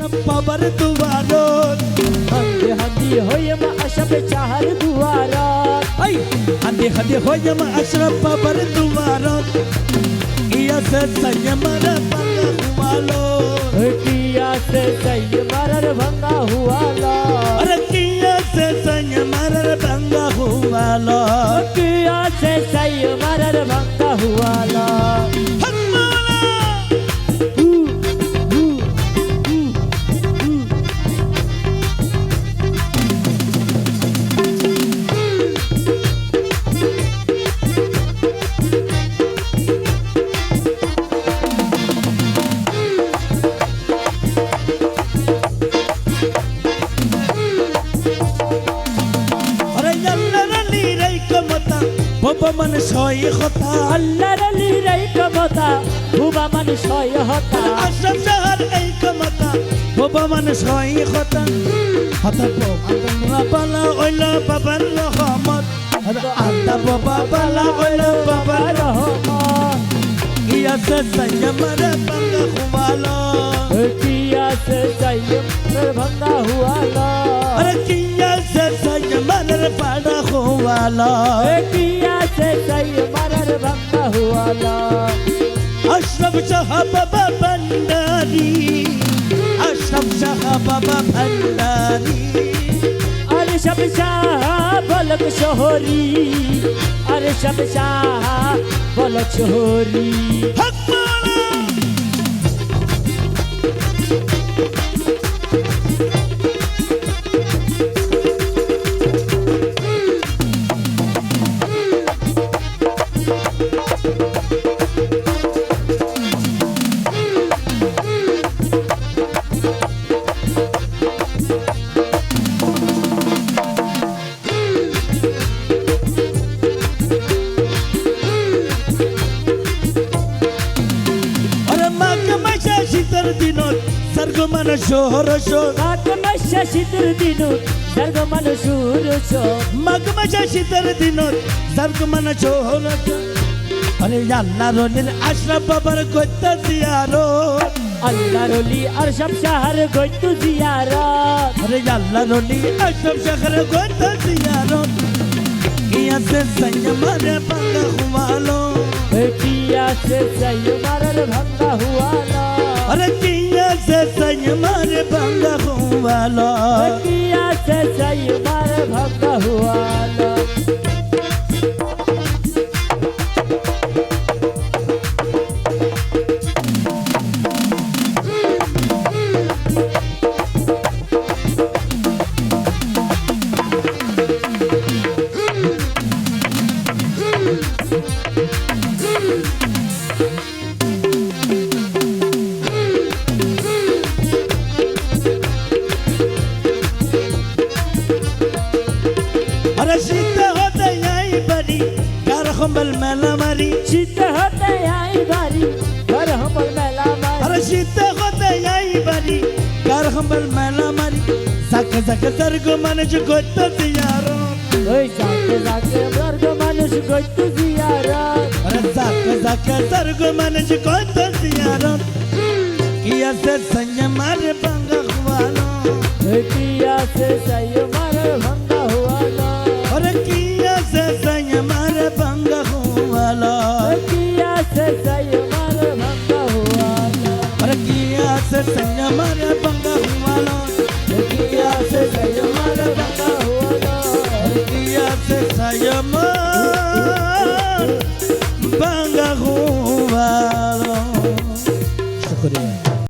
আশরাফ বাবার দুয়ারত হান্দি হান্দি হইম আশরাফ শাহর দুয়ারত হান্দি হান্দি হইম আশরাফ বাবার দুয়ারত ইয়াসে সাইয়মার বাঙ্গা হুয়ালো কিয়াসে সাইয়মার ভাঙ্গা হুয়ালো अरे किया से संयमर बंगा हुआलो कियासे साइयमार भांगा हुआलो বাবা মান সই হতা আল্লাহর আলী রাই কমতা বুবা মান সয় হতা আশরাফ শাহর এই কমতা বাবা মান সই হতা হতা বাবা বালা ওইলা বাবার রহমত আল্লাহ বাবা বালা ওইলা বাবার রহমত ইয়াসে সাইয়মার বাঙ্গা হুয়ালো কিয়াসে সাইয়মার ভাঙ্গা হুয়ালো अरे किया से संयमर बड़ा हुआलो कियासे साइयमार भांगा हुआलो अशरफ शाह बाबा भंडारी अशरफ शाह बाबा भंडारी अरे सब शाह बलक शोहरी अरे सब शाह बलक शोहरी सर्गमन शोर शोर मगमशा शीतर दिनोत सर्गमन शोर शोर मगमशा शीतर दिनोत सर्गमन शोर अरे अल्लाह रोलिर अशरफ बाबर गोत जियारत अल्लाह रोली अशरफ शाहर गोत जियारत अरे अल्लाह रोली अशरफ शाहर गोत जियारत किया से संयमर बंगा हुआलो कियासे साइयमार भांगा हुआलो अरे किया से संयमर बंगा हुआलो कियासे साइयमार भांगा हुआलो हमल मेला मारी शीत होते आई बारी घर हमल मेला मारी अरे शीत होते आई बारी घर हमल मेला मारी सक सक सरगो मनज गोत जियारो ओय सक सक सरगो मनज गोत जियारो अरे सक सक सरगो मनज गोत जियारो किया से संयमर बंगा हुआलो किया से संयमर भंगा हुआलो अरे किया से संयमर बंगा हुआलो किया से संयमर भंगा हुआलो अरे किया से संयमर बंगा हुआलो किया से संयमर बंगा हुआलो किया से संयमर बंगा हुआलो शुक्रिया।